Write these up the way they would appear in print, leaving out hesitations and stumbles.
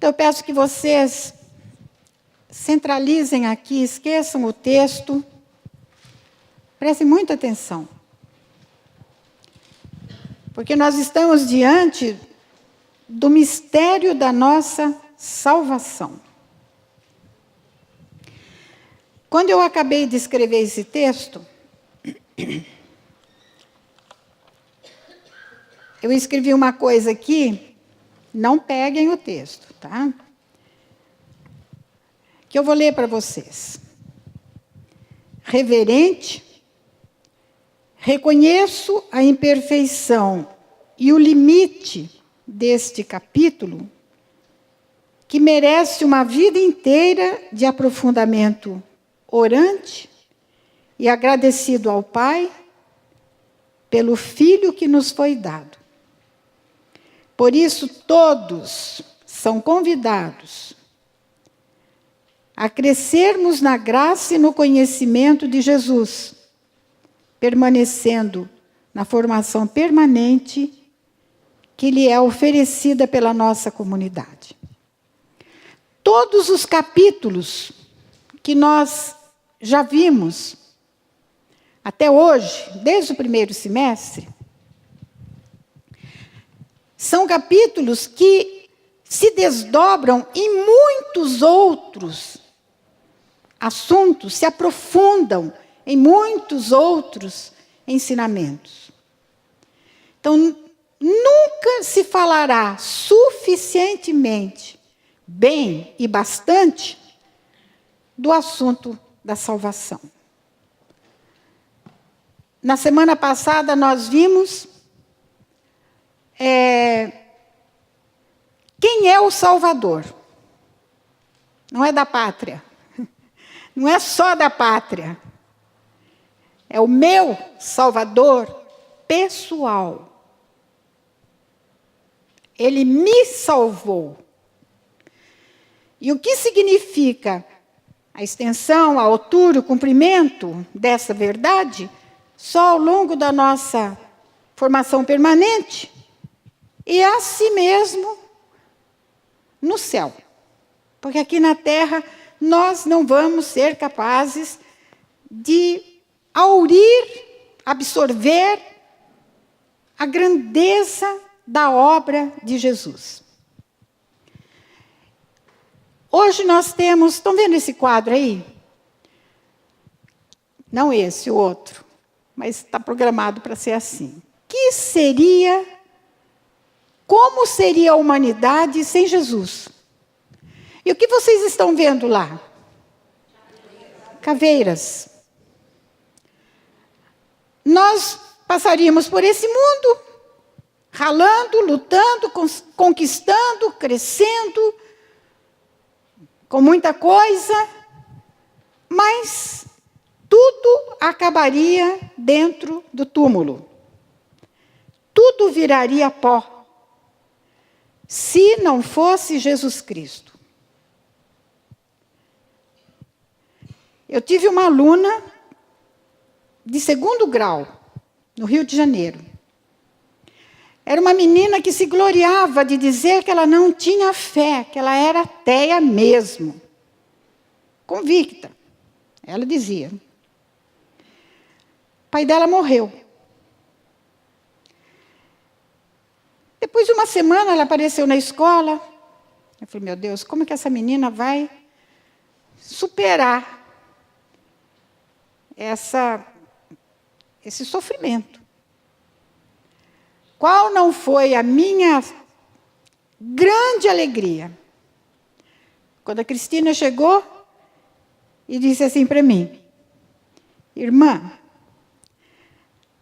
Então, eu peço que vocês centralizem aqui, esqueçam o texto, prestem muita atenção. Porque nós estamos diante do mistério da nossa salvação. Quando eu acabei de escrever esse texto, eu escrevi uma coisa aqui, não peguem o texto, tá? Que eu vou ler para vocês. Reverente, reconheço a imperfeição e o limite deste capítulo, que merece uma vida inteira de aprofundamento orante e agradecido ao Pai pelo Filho que nos foi dado. Por isso, todos são convidados a crescermos na graça e no conhecimento de Jesus, permanecendo na formação permanente que lhe é oferecida pela nossa comunidade. Todos os capítulos que nós já vimos até hoje, desde o primeiro semestre, são capítulos que se desdobram em muitos outros assuntos, se aprofundam em muitos outros ensinamentos. Então, nunca se falará suficientemente bem e bastante do assunto da salvação. Na semana passada, nós vimos quem é o Salvador. Não é da pátria. Não é só da pátria. É o meu Salvador pessoal. Ele me salvou. E o que significa a extensão, a altura, o comprimento dessa verdade? Só ao longo da nossa formação permanente e a si mesmo no céu. Porque aqui na terra nós não vamos ser capazes de aurir, absorver a grandeza da obra de Jesus. Hoje nós temos, estão vendo esse quadro aí? Não esse, o outro, mas está programado para ser assim. Como seria a humanidade sem Jesus? E o que vocês estão vendo lá? Caveiras. Nós passaríamos por esse mundo, ralando, lutando, conquistando, crescendo, com muita coisa, mas tudo acabaria dentro do túmulo. Tudo viraria pó, se não fosse Jesus Cristo. Eu tive uma aluna de 2º grau, no Rio de Janeiro. Era uma menina que se gloriava de dizer que ela não tinha fé, que ela era ateia mesmo. Convicta, ela dizia. O pai dela morreu. Depois de uma semana, ela apareceu na escola. Eu falei, meu Deus, como que essa menina vai superar esse sofrimento? Qual não foi a minha grande alegria? Quando a Cristina chegou e disse assim para mim, irmã,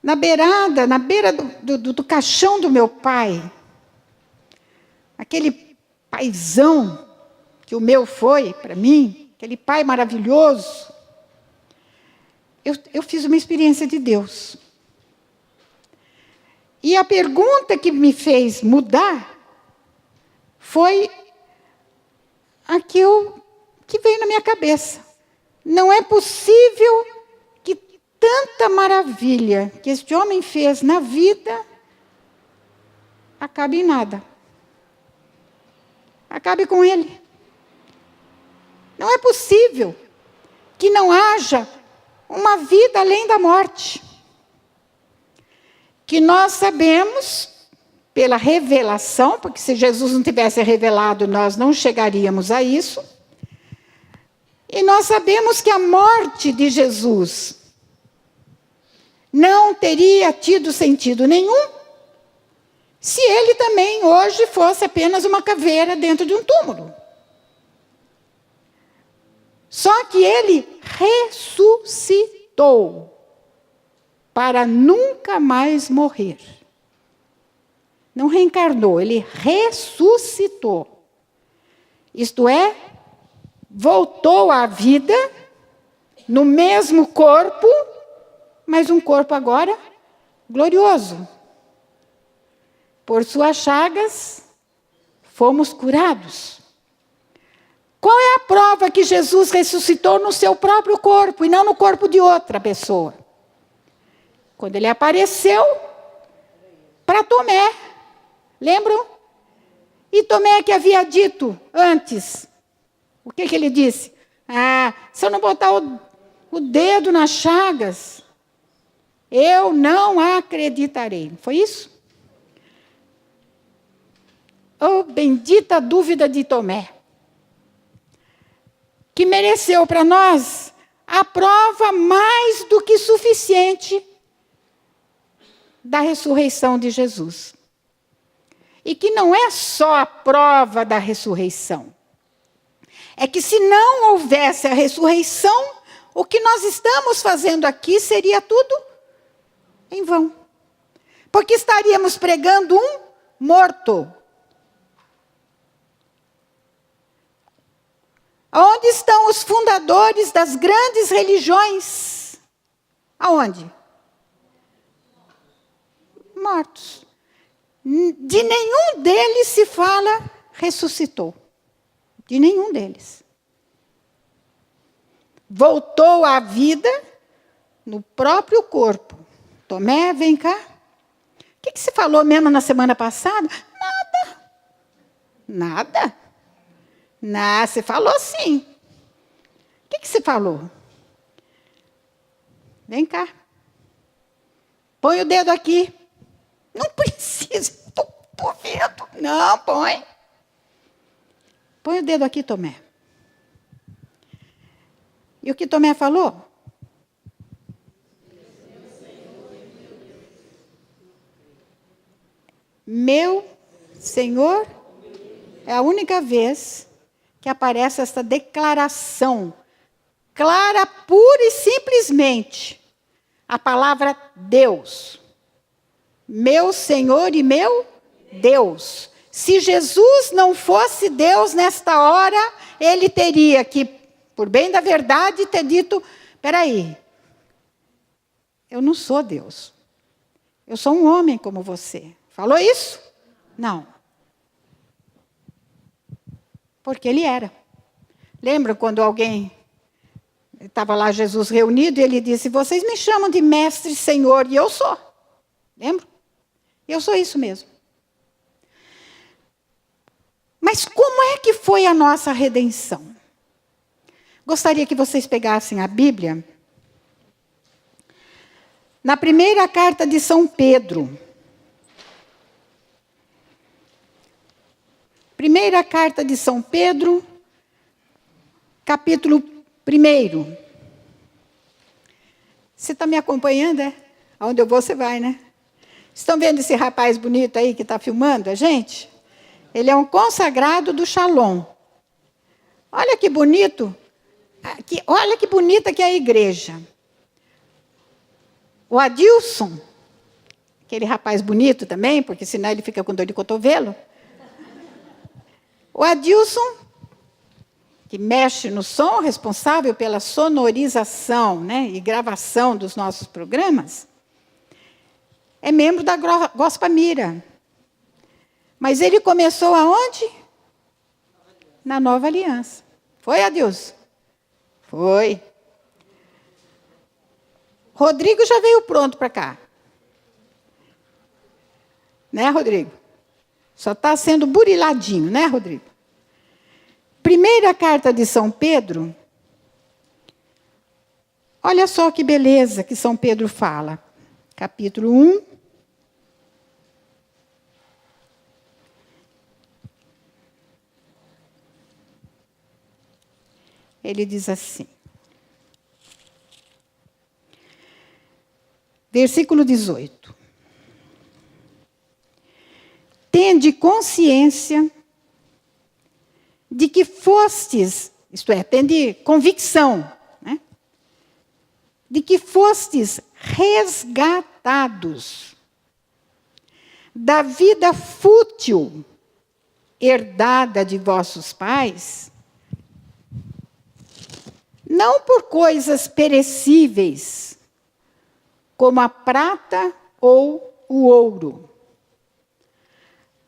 na beira do caixão do meu pai, aquele paizão que o meu foi para mim, aquele pai maravilhoso, eu fiz uma experiência de Deus. E a pergunta que me fez mudar foi aquilo que veio na minha cabeça. Não é possível que tanta maravilha que este homem fez na vida acabe em nada. acabe com ele. Não é possível que não haja uma vida além da morte. Que nós sabemos, pela revelação, porque se Jesus não tivesse revelado, nós não chegaríamos a isso. E nós sabemos que a morte de Jesus não teria tido sentido nenhum se ele também hoje fosse apenas uma caveira dentro de um túmulo. Só que ele ressuscitou para nunca mais morrer. Não reencarnou, ele ressuscitou. Isto é, voltou à vida no mesmo corpo, mas um corpo agora glorioso. Por suas chagas, fomos curados. Qual é a prova que Jesus ressuscitou no seu próprio corpo e não no corpo de outra pessoa? Quando ele apareceu para Tomé. Lembram? E Tomé que havia dito antes, o que ele disse? Se eu não botar o dedo nas chagas, eu não acreditarei. Foi isso? Oh, bendita dúvida de Tomé, que mereceu para nós a prova mais do que suficiente da ressurreição de Jesus. E que não é só a prova da ressurreição. É que se não houvesse a ressurreição, o que nós estamos fazendo aqui seria tudo em vão. Porque estaríamos pregando um morto. Onde estão os fundadores das grandes religiões? Aonde? Mortos. De nenhum deles se fala ressuscitou. De nenhum deles. Voltou à vida no próprio corpo. Tomé, vem cá. O que se falou mesmo na semana passada? Nada. Nada. Não, você falou sim. O que se falou? Vem cá. Põe o dedo aqui. Não precisa, estou vendo. Não, põe. Põe o dedo aqui, Tomé. E o que Tomé falou? Meu Senhor, é a única vez que aparece essa declaração clara, pura e simplesmente. A palavra Deus. Meu Senhor e meu Deus. Se Jesus não fosse Deus nesta hora, ele teria que, por bem da verdade, ter dito, espera aí, eu não sou Deus. Eu sou um homem como você. Falou isso? Não. Porque ele era. Lembra quando alguém estava lá, Jesus reunido, e ele disse, vocês me chamam de mestre, Senhor, e eu sou. Lembra? Eu sou isso mesmo. Mas como é que foi a nossa redenção? Gostaria que vocês pegassem a Bíblia. Na primeira carta de São Pedro. Primeira carta de São Pedro, capítulo 1. Você está me acompanhando, é? Aonde eu vou, você vai, né? Estão vendo esse rapaz bonito aí que está filmando a gente? Ele é um consagrado do Shalom. Olha que bonito. Olha que bonita que é a igreja. O Adilson, aquele rapaz bonito também, porque senão ele fica com dor de cotovelo. O Adilson, que mexe no som, responsável pela sonorização, né, e gravação dos nossos programas, é membro da Gospel Mira. Mas ele começou aonde? Na Nova Aliança. Foi, Adilson? Foi. Rodrigo já veio pronto para cá. Né, Rodrigo? Só está sendo buriladinho, né, Rodrigo? Primeira carta de São Pedro. Olha só que beleza que São Pedro fala. Capítulo 1. Ele diz assim. Versículo 18. Tende consciência de que fostes, isto é, tende convicção, né? De que fostes resgatados da vida fútil herdada de vossos pais, não por coisas perecíveis, como a prata ou o ouro,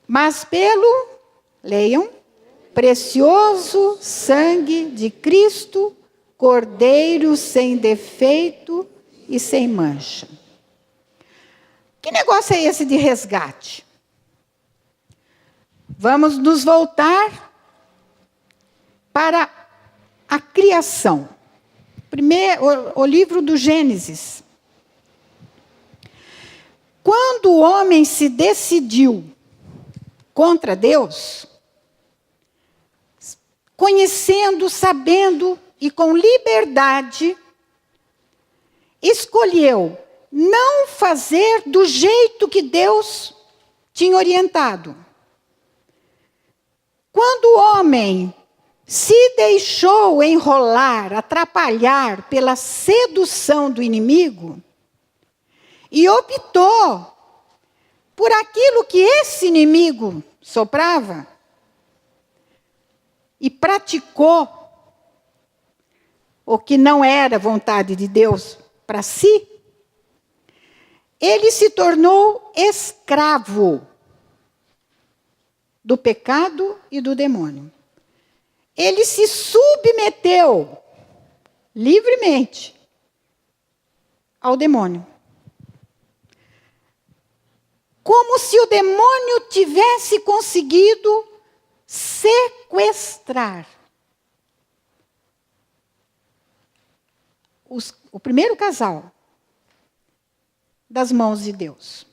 mas pelo, leiam, precioso sangue de Cristo, Cordeiro sem defeito e sem mancha. Que negócio é esse de resgate? Vamos nos voltar para a criação. Primeiro, o livro do Gênesis. Quando o homem se decidiu contra Deus, conhecendo, sabendo e com liberdade, escolheu não fazer do jeito que Deus tinha orientado. Quando o homem se deixou enrolar, atrapalhar pela sedução do inimigo e optou por aquilo que esse inimigo soprava e praticou o que não era vontade de Deus para si, ele se tornou escravo do pecado e do demônio. Ele se submeteu livremente ao demônio. Como se o demônio tivesse conseguido sequestrar o primeiro casal das mãos de Deus.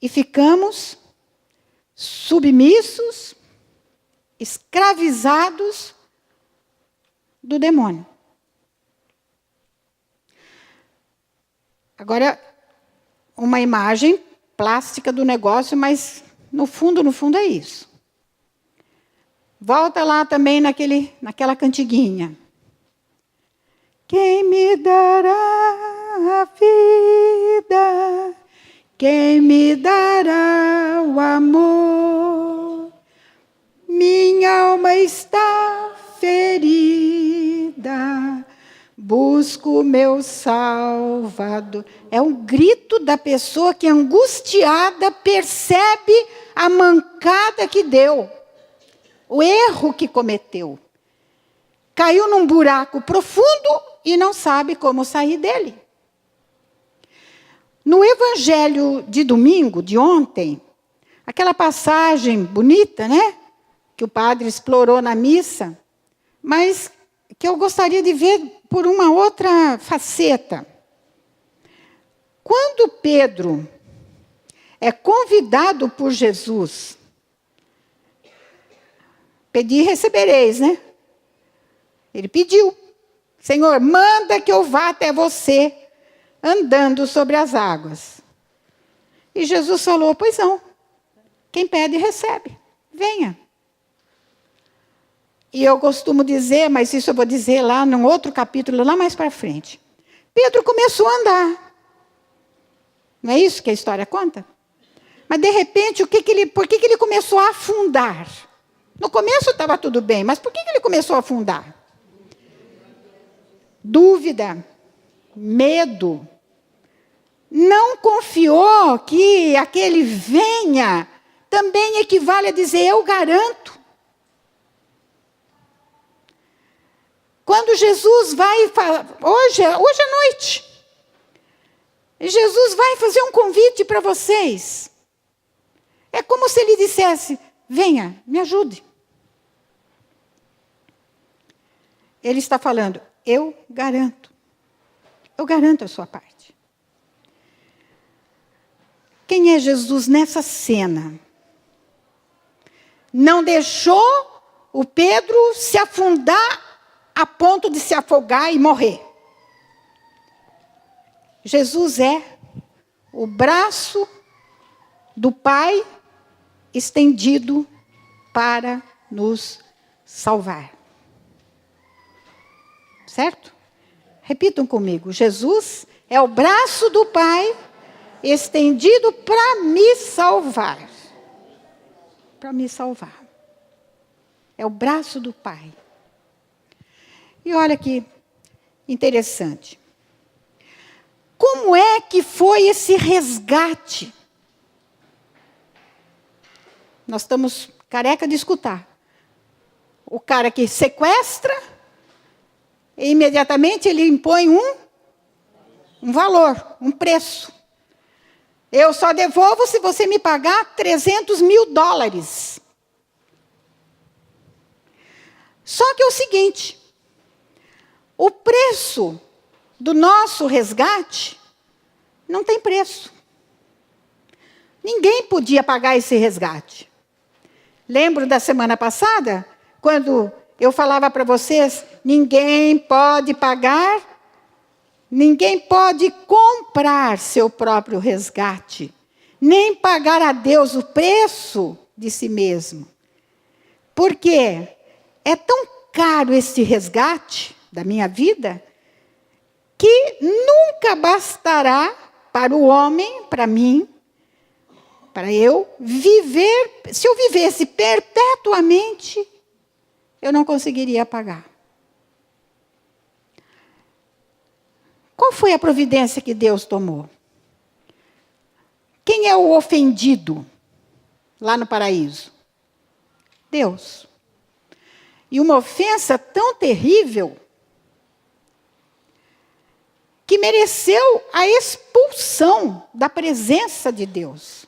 E ficamos submissos, escravizados do demônio. Agora, uma imagem plástica do negócio, mas no fundo é isso. Volta lá também naquela cantiguinha. Quem me dará a vida? Quem me dará o amor? Minha alma está ferida, busco meu Salvador. É um grito da pessoa que, angustiada, percebe a mancada que deu, o erro que cometeu. Caiu num buraco profundo e não sabe como sair dele. No evangelho de domingo, de ontem, aquela passagem bonita, né? Que o padre explorou na missa, mas que eu gostaria de ver por uma outra faceta. Quando Pedro é convidado por Jesus, pedi e recebereis, né? Ele pediu, Senhor, manda que eu vá até você, andando sobre as águas. E Jesus falou, pois não, quem pede recebe, venha. E eu costumo dizer, mas isso eu vou dizer lá num outro capítulo, lá mais para frente. Pedro começou a andar. Não é isso que a história conta? Mas, de repente, por que ele começou a afundar? No começo estava tudo bem, mas por que ele começou a afundar? Dúvida, medo. Não confiou que aquele venha também equivale a dizer eu garanto. Quando Jesus vai, hoje à noite, Jesus vai fazer um convite para vocês. É como se ele dissesse, venha, me ajude. ele está falando, eu garanto a sua parte. Quem é Jesus nessa cena? Não deixou o Pedro se afundar a ponto de se afogar e morrer. Jesus é o braço do Pai estendido para nos salvar. Certo? Repitam comigo. Jesus é o braço do Pai estendido para me salvar. Para me salvar. É o braço do Pai. E olha que interessante. Como é que foi esse resgate? Nós estamos careca de escutar. O cara que sequestra, e imediatamente ele impõe um valor, um preço. Eu só devolvo se você me pagar $300 mil. Só que é o seguinte, o preço do nosso resgate não tem preço. Ninguém podia pagar esse resgate. Lembro da semana passada, quando eu falava para vocês, ninguém pode pagar, ninguém pode comprar seu próprio resgate, nem pagar a Deus o preço de si mesmo. Porque é tão caro esse resgate da minha vida, que nunca bastará para o homem, para mim, para eu viver. Se eu vivesse perpetuamente, eu não conseguiria pagar. Qual foi a providência que Deus tomou? Quem é o ofendido lá no paraíso? Deus. E uma ofensa tão terrível que mereceu a expulsão da presença de Deus.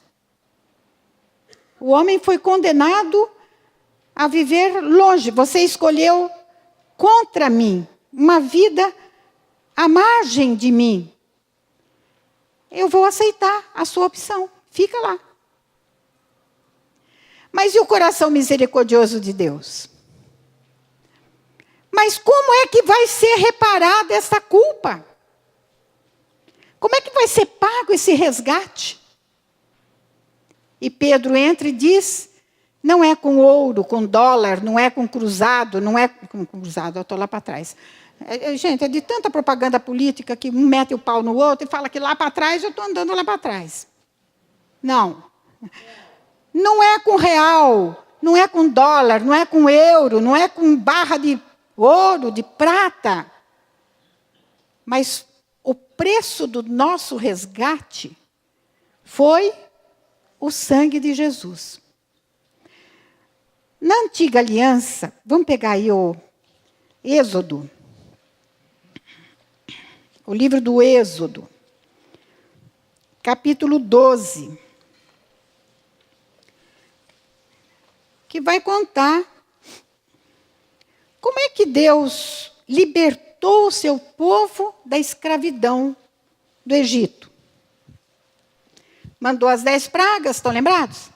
O homem foi condenado a viver longe. Você escolheu contra mim, uma vida à margem de mim. Eu vou aceitar a sua opção. Fica lá. Mas e o coração misericordioso de Deus? Mas como é que vai ser reparada essa culpa? Como é que vai ser pago esse resgate? E Pedro entra e diz, não é com ouro, com dólar, não é com cruzado, não é com cruzado, eu estou lá para trás. Gente, é de tanta propaganda política que um mete o pau no outro e fala que lá para trás eu estou andando lá para trás. Não. Não é com real, não é com dólar, não é com euro, não é com barra de ouro, de prata. Mas o preço do nosso resgate foi o sangue de Jesus. Na antiga aliança, vamos pegar aí o Êxodo. O livro do Êxodo, capítulo 12. Que vai contar como é que Deus libertou o seu povo da escravidão do Egito. Mandou as 10 pragas, estão lembrados?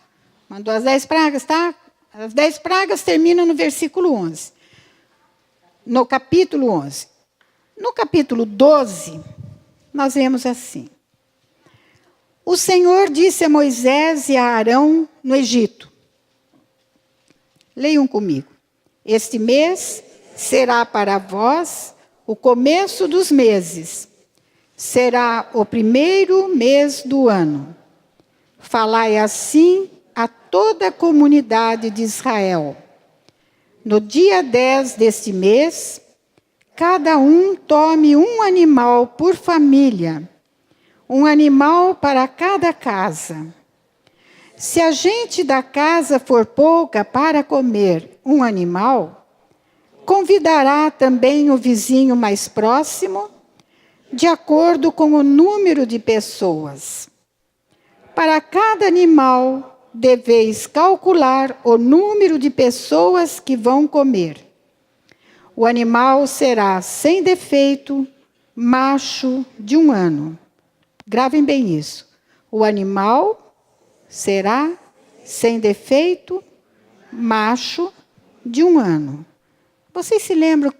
Mandou as 10 pragas, tá? As 10 pragas terminam no versículo 11. No capítulo 11. No capítulo 12, nós vemos assim. O Senhor disse a Moisés e a Arão no Egito. Leiam comigo. Este mês será para vós o começo dos meses. Será o primeiro mês do ano. Falai assim a toda a comunidade de Israel. No dia 10 deste mês, cada um tome um animal por família, um animal para cada casa. Se a gente da casa for pouca para comer um animal, convidará também o vizinho mais próximo, de acordo com o número de pessoas. Para cada animal, deveis calcular o número de pessoas que vão comer. o animal será sem defeito, macho de 1 ano. Gravem bem isso. O animal será sem defeito, macho de 1 ano. Vocês se lembram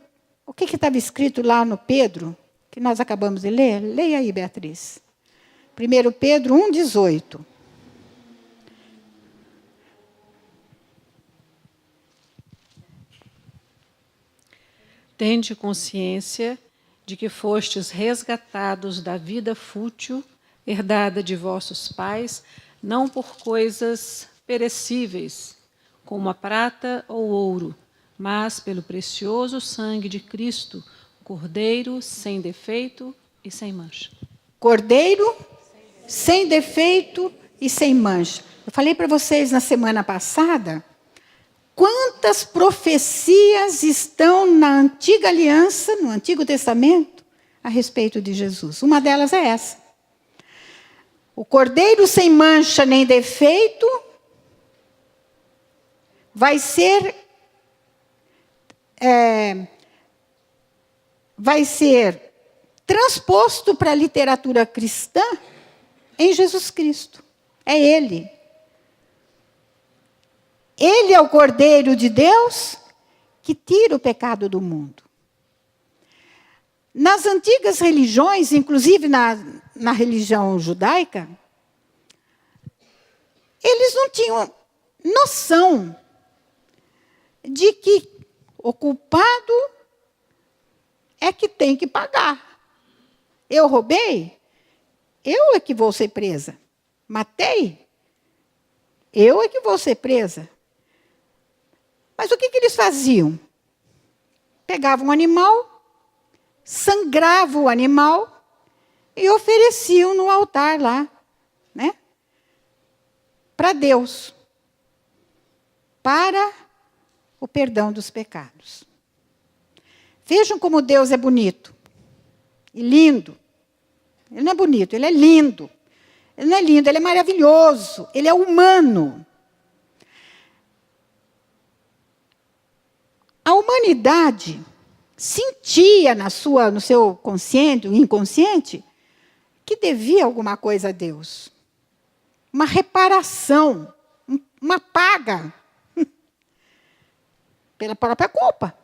o que estava escrito lá no Pedro, que nós acabamos de ler? Leia aí, Beatriz. 1 Pedro 1,18. Tende consciência de que fostes resgatados da vida fútil, herdada de vossos pais, não por coisas perecíveis, como a prata ou ouro, mas pelo precioso sangue de Cristo, Cordeiro sem defeito e sem mancha. Cordeiro sem defeito e sem mancha. Eu falei para vocês na semana passada quantas profecias estão na antiga aliança, no Antigo Testamento, a respeito de Jesus. Uma delas é essa. O Cordeiro sem mancha nem defeito vai ser transposto para a literatura cristã em Jesus Cristo. É Ele. Ele é o Cordeiro de Deus que tira o pecado do mundo. Nas antigas religiões, inclusive na religião judaica, eles não tinham noção de que o culpado é que tem que pagar. Eu roubei, eu é que vou ser presa. Matei, eu é que vou ser presa. Mas o que eles faziam? Pegavam um animal, sangravam o animal e ofereciam no altar lá, né? Para Deus. Para o perdão dos pecados. Vejam como Deus é bonito e lindo. Ele não é bonito, ele é lindo. Ele não é lindo, ele é maravilhoso, ele é humano. A humanidade sentia no seu consciente, inconsciente, que devia alguma coisa a Deus. Uma reparação, uma paga pela própria culpa.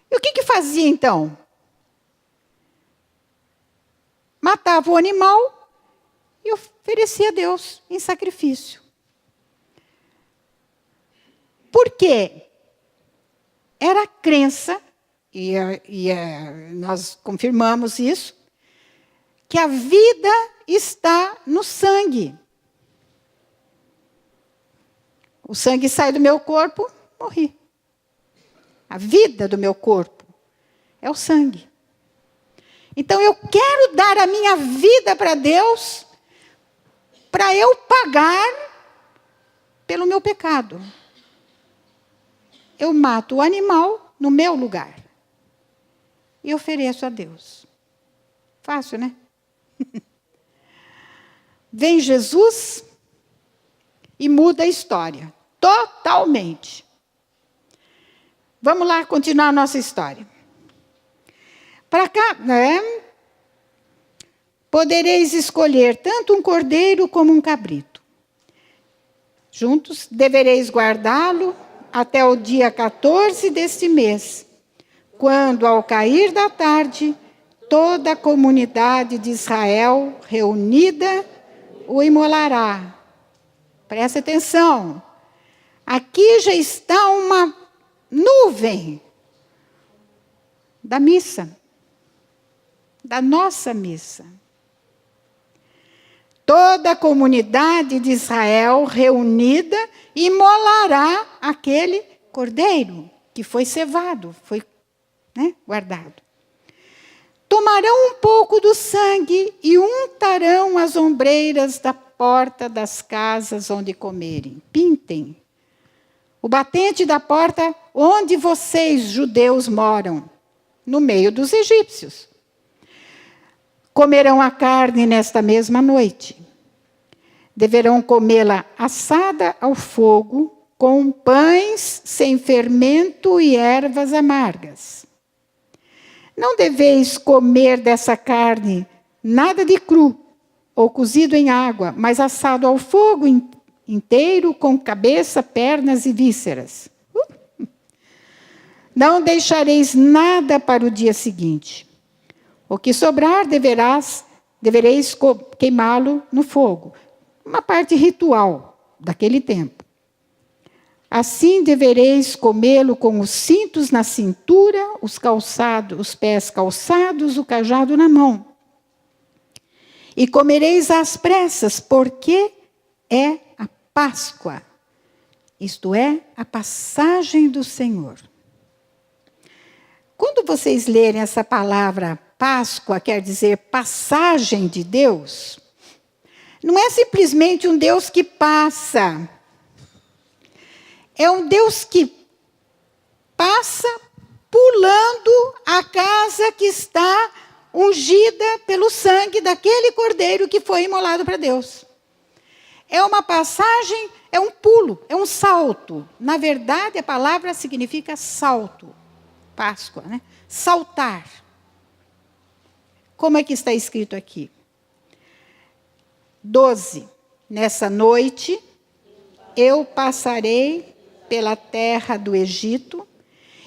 E o que fazia então? Matava o animal e oferecia a Deus em sacrifício. Por quê? Era a crença, e nós confirmamos isso, que a vida está no sangue. O sangue sai do meu corpo, morri. A vida do meu corpo é o sangue. Então eu quero dar a minha vida para Deus, para eu pagar pelo meu pecado. Eu mato o animal no meu lugar e ofereço a Deus. Fácil, né? Vem Jesus e muda a história. Totalmente. Vamos lá continuar a nossa história. Para cá, né? Podereis escolher tanto um cordeiro como um cabrito. Juntos devereis guardá-lo até o dia 14 deste mês, quando, ao cair da tarde, toda a comunidade de Israel reunida o imolará. Presta atenção. Aqui já está uma nuvem da missa, da nossa missa. Toda a comunidade de Israel reunida imolará aquele cordeiro que foi cevado, foi, né, guardado. Tomarão um pouco do sangue e untarão as ombreiras da porta das casas onde comerem. Pintem o batente da porta onde vocês, judeus, moram, no meio dos egípcios. Comerão a carne nesta mesma noite. Deverão comê-la assada ao fogo, com pães sem fermento e ervas amargas. Não deveis comer dessa carne nada de cru ou cozido em água, mas assado ao fogo inteiro, com cabeça, pernas e vísceras. Não deixareis nada para o dia seguinte. O que sobrar devereis queimá-lo no fogo. Uma parte ritual daquele tempo. Assim devereis comê-lo com os cintos na cintura, os pés calçados, o cajado na mão. E comereis às pressas, porque é a Páscoa, isto é, a passagem do Senhor. Quando vocês lerem essa palavra Páscoa, quer dizer passagem de Deus, não é simplesmente um Deus que passa. É um Deus que passa pulando a casa que está ungida pelo sangue daquele cordeiro que foi imolado para Deus. É uma passagem, é um pulo, é um salto. Na verdade, a palavra significa salto. Páscoa, né? Saltar. Como é que está escrito aqui? 12. Nessa noite, eu passarei pela terra do Egito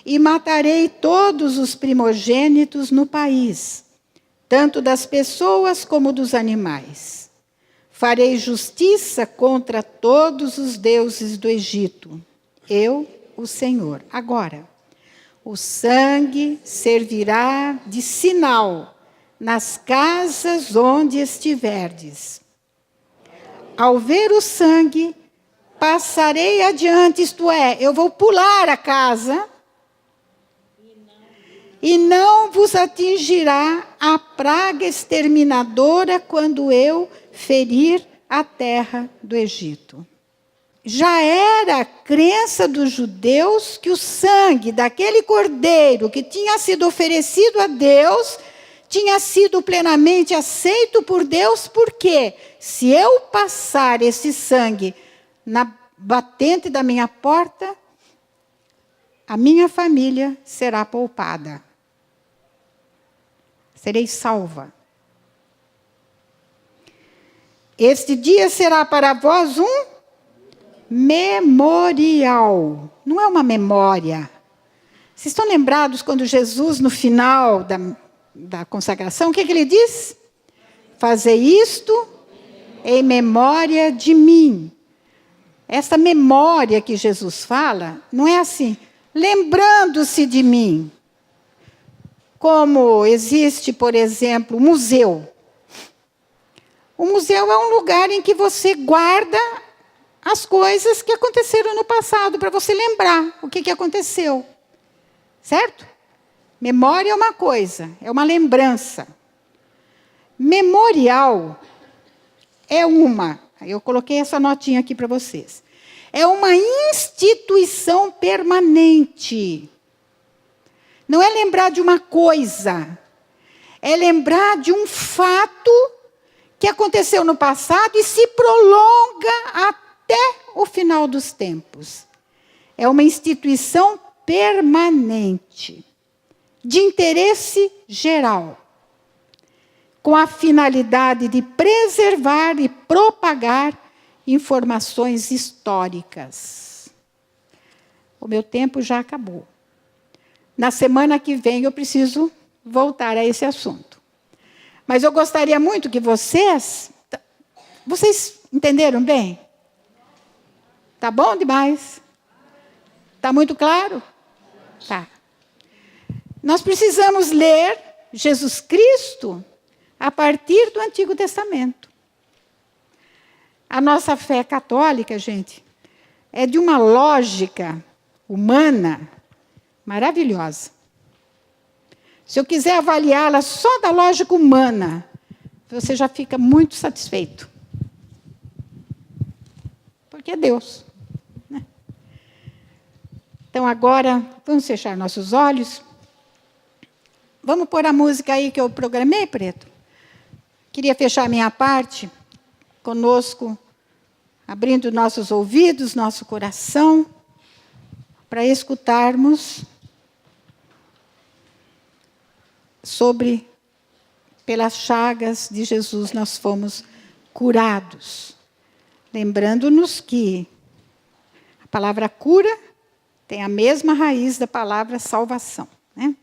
e matarei todos os primogênitos no país, tanto das pessoas como dos animais. Farei justiça contra todos os deuses do Egito. Eu, o Senhor. Agora, o sangue servirá de sinal nas casas onde estiverdes. Ao ver o sangue, passarei adiante, isto é, eu vou pular a casa, e não vos atingirá a praga exterminadora quando eu ferir a terra do Egito. Já era a crença dos judeus que o sangue daquele cordeiro que tinha sido oferecido a Deus tinha sido plenamente aceito por Deus, porque se eu passar esse sangue na batente da minha porta, a minha família será poupada. Serei salva. Este dia será para vós um memorial. Não é uma memória. Vocês estão lembrados quando Jesus, no final da consagração, o que ele diz? Fazei isto em memória de mim. Essa memória que Jesus fala, não é assim, lembrando-se de mim. Como existe, por exemplo, um museu. O museu é um lugar em que você guarda as coisas que aconteceram no passado, para você lembrar o que aconteceu. Certo? Memória é uma coisa, é uma lembrança. Memorial é eu coloquei essa notinha aqui para vocês. É uma instituição permanente. Não é lembrar de uma coisa, é lembrar de um fato que aconteceu no passado e se prolonga até o final dos tempos. É uma instituição permanente, de interesse geral, com a finalidade de preservar e propagar informações históricas. O meu tempo já acabou. Na semana que vem eu preciso voltar a esse assunto. Mas eu gostaria muito que vocês entenderam bem? Tá bom demais? Tá muito claro? Tá. Nós precisamos ler Jesus Cristo a partir do Antigo Testamento. A nossa fé católica, gente, é de uma lógica humana maravilhosa. Se eu quiser avaliá-la só da lógica humana, você já fica muito satisfeito. Porque é Deus. Né? Então, agora, vamos fechar nossos olhos. Vamos pôr a música aí que eu programei, Preto? Queria fechar a minha parte conosco, abrindo nossos ouvidos, nosso coração, para escutarmos sobre, pelas chagas de Jesus nós fomos curados. Lembrando-nos que a palavra cura tem a mesma raiz da palavra salvação, né?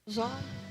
Os olhos.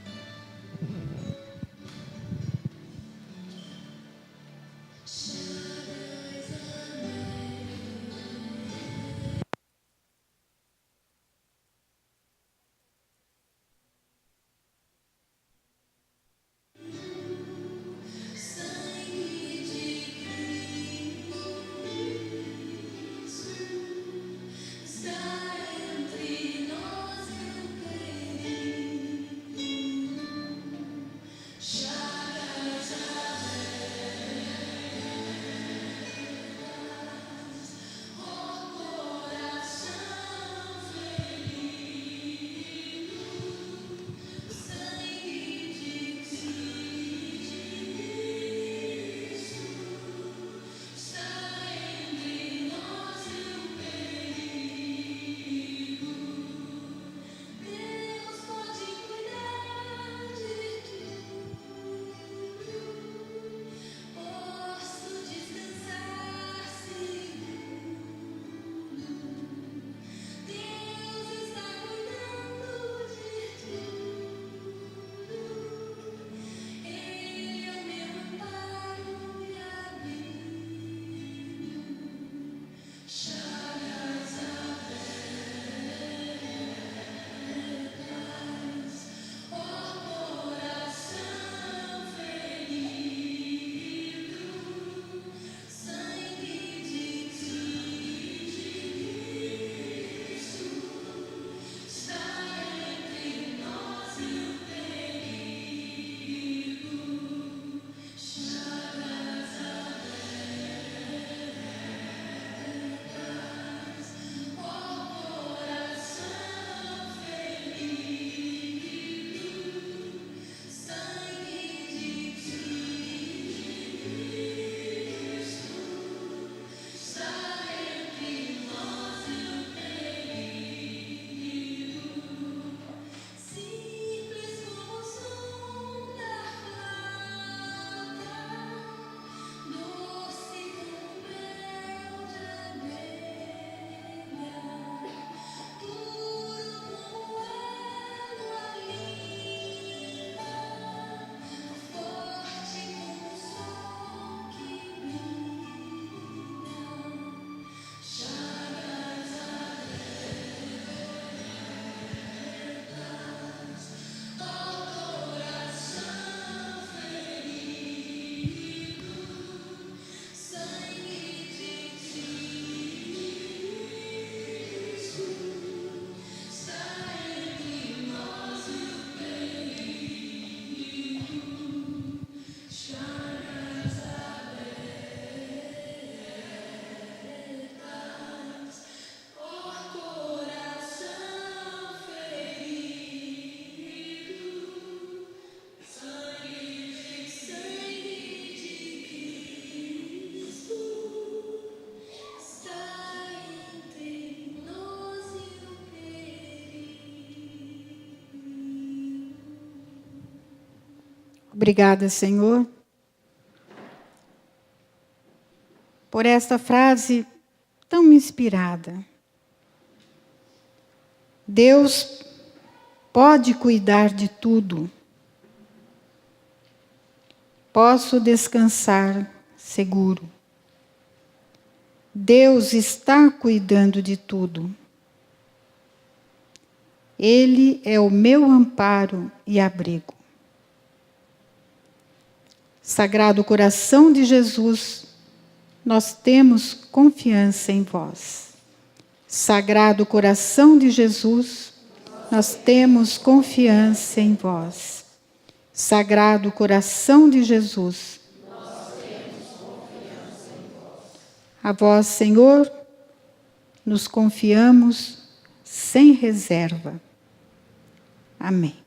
Obrigada, Senhor, por esta frase tão inspirada. Deus pode cuidar de tudo. Posso descansar seguro. Deus está cuidando de tudo. Ele é o meu amparo e abrigo. Sagrado coração de Jesus, nós temos confiança em vós. Sagrado coração de Jesus, nós temos confiança em vós. Sagrado coração de Jesus, nós temos confiança em vós. A vós, Senhor, nos confiamos sem reserva. Amém.